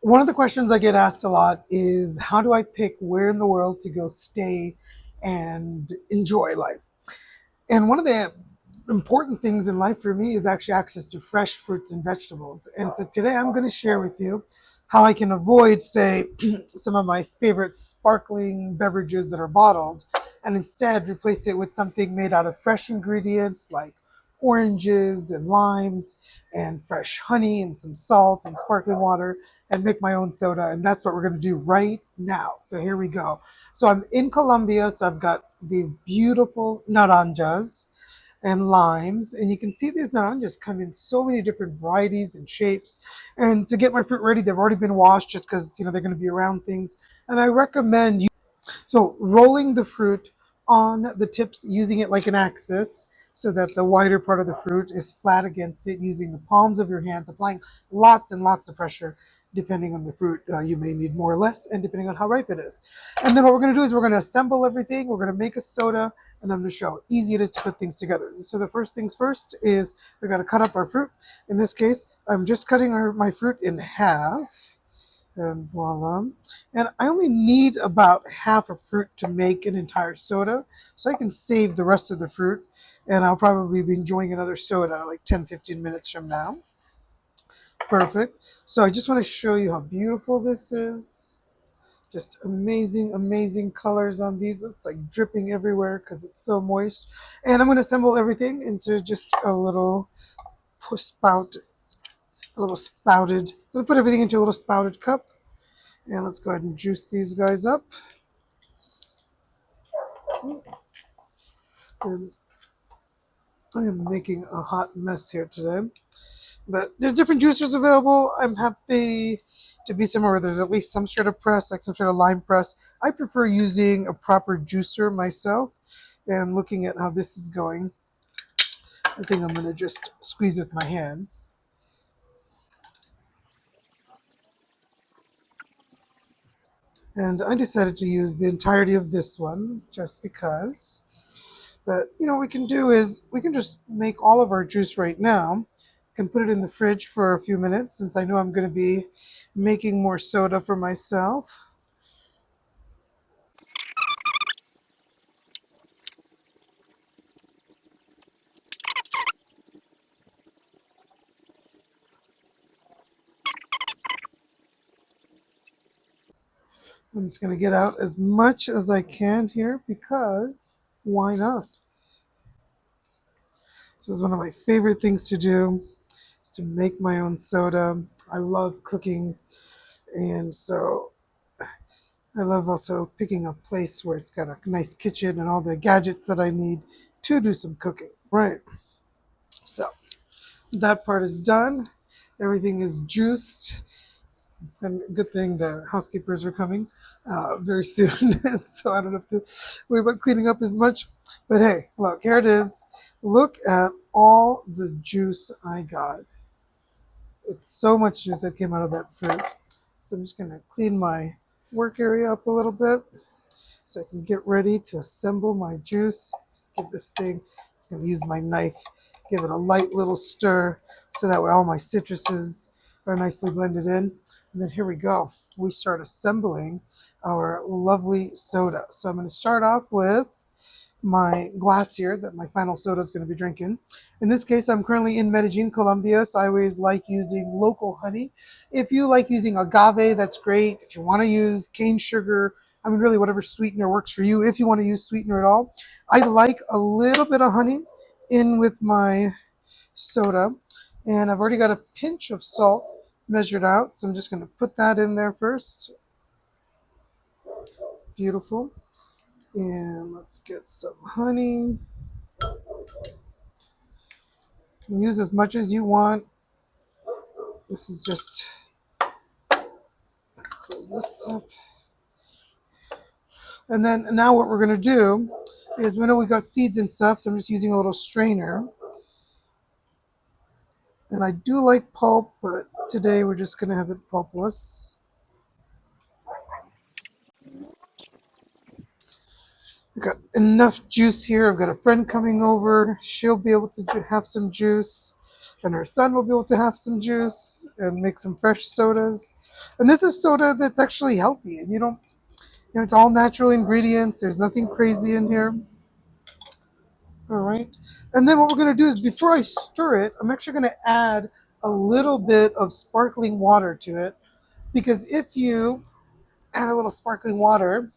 One of the questions I get asked a lot is how do I pick where in the world to go stay and enjoy life? And one of the important things in life for me is actually access to fresh fruits and vegetables. And so today I'm going to share with you how I can avoid, say, some of my favorite sparkling beverages that are bottled and instead replace it with something made out of fresh ingredients like oranges and limes and fresh honey and some salt and sparkling water and make my own soda. And that's what we're going to do right now. So here we go. So I'm in Colombia, so I've got these beautiful naranjas and limes, and you can see these naranjas come in so many different varieties and shapes. And to get my fruit ready, they've already been washed just because they're going to be around things. And I recommend rolling the fruit on the tips, using it like an axis so that the wider part of the fruit is flat against it, using the palms of your hands, applying lots and lots of pressure. Depending on the fruit, you may need more or less, and depending on how ripe it is. And then what we're going to do is we're going to assemble everything. We're going to make a soda, and I'm going to show how easy it is to put things together. So the first things first is we're going to cut up our fruit. In this case, I'm just cutting my fruit in half. And voila. And I only need about half a fruit to make an entire soda. So I can save the rest of the fruit. And I'll probably be enjoying another soda like 10, 15 minutes from now. Perfect. So I just want to show you how beautiful this is. Just amazing, amazing colors on these. It's like dripping everywhere because it's so moist. And I'm going to assemble everything into just a little spout, a little spouted. I'm going to put everything into a little spouted cup. And let's go ahead and juice these guys up. And I am making a hot mess here today. But there's different juicers available. I'm happy to be somewhere where there's at least some sort of press, like some sort of lime press. I prefer using a proper juicer myself. And looking at how this is going, I think I'm going to just squeeze with my hands. And I decided to use the entirety of this one just because. But what we can do is we can just make all of our juice right now. Can put it in the fridge for a few minutes since I know I'm going to be making more soda for myself. I'm just going to get out as much as I can here because why not? This is one of my favorite things to do is to make my own soda. I love cooking, and so I love also picking a place where it's got a nice kitchen and all the gadgets that I need to do some cooking. Right. So that part is done. Everything is juiced. And good thing the housekeepers are coming very soon. So I don't have to worry about cleaning up as much. But hey, look, here it is. Look at all the juice I got. It's so much juice that came out of that fruit. So I'm just going to clean my work area up a little bit so I can get ready to assemble my juice. Just give this thing, it's going to use my knife, give it a light little stir so that way all my citruses are nicely blended in. And then here we go. We start assembling our lovely soda. So I'm going to start off with my glass here that my final soda is going to be drinking. In this case, I'm currently in Medellin, Colombia, so I always like using local honey. If you like using agave, that's great. If you want to use cane sugar, I mean, really, whatever sweetener works for you. If you want to use sweetener at all, I like a little bit of honey in with my soda. And I've already got a pinch of salt measured out, so I'm just going to put that in there first. Beautiful. And let's get some honey. Use as much as you want. This is just, close this up. And then now what we're going to do is we know we got seeds and stuff, so I'm just using a little strainer. And I do like pulp, but today we're just going to have it pulpless. I've got enough juice here. I've got a friend coming over. She'll be able to have some juice. and her son will be able to have some juice and make some fresh sodas. And this is soda that's actually healthy, and it's all natural ingredients. There's nothing crazy in here. All right. And then what we're going to do is before I stir it, I'm actually going to add a little bit of sparkling water to it, because if you add a little sparkling water,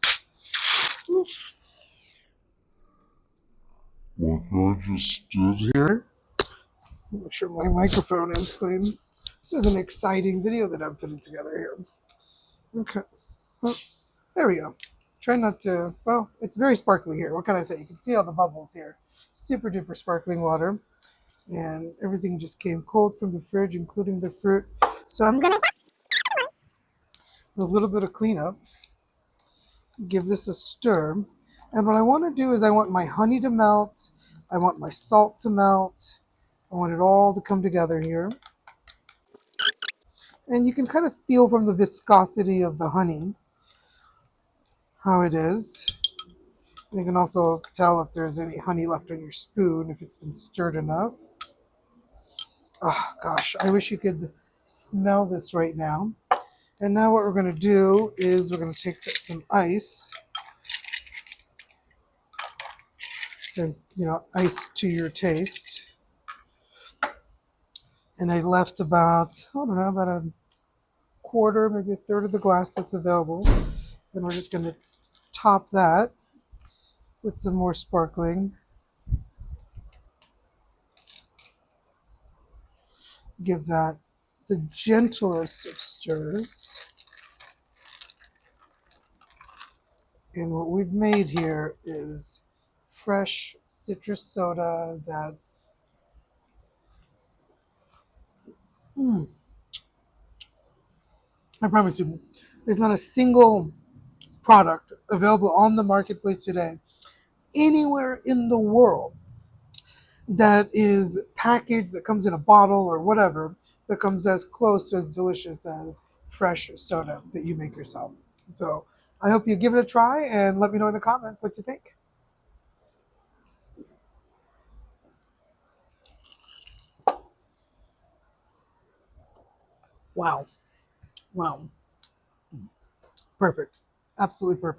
what I just did here, make sure my microphone is clean. This is an exciting video that I'm putting together here. Okay. Well, there we go. Try not to, well, it's very sparkly here. What can I say? You can see all the bubbles here. Super duper sparkling water. And everything just came cold from the fridge, including the fruit. So I'm going to a little bit of cleanup, give this a stir. And what I want to do is I want my honey to melt. I want my salt to melt. I want it all to come together here. And you can kind of feel from the viscosity of the honey how it is. You can also tell if there's any honey left on your spoon, if it's been stirred enough. Oh gosh, I wish you could smell this right now. And now what we're going to do is we're going to take some ice. And, ice to your taste. And I left about, I don't know, about a quarter, maybe a third of the glass that's available. And we're just going to top that with some more sparkling. Give that the gentlest of stirs. And what we've made here is fresh citrus soda that's I promise you, there's not a single product available on the marketplace today, anywhere in the world, that is packaged, that comes in a bottle or whatever, that comes as close to as delicious as fresh soda that you make yourself. So I hope you give it a try and let me know in the comments what you think. Wow. Wow. Perfect. Absolutely perfect.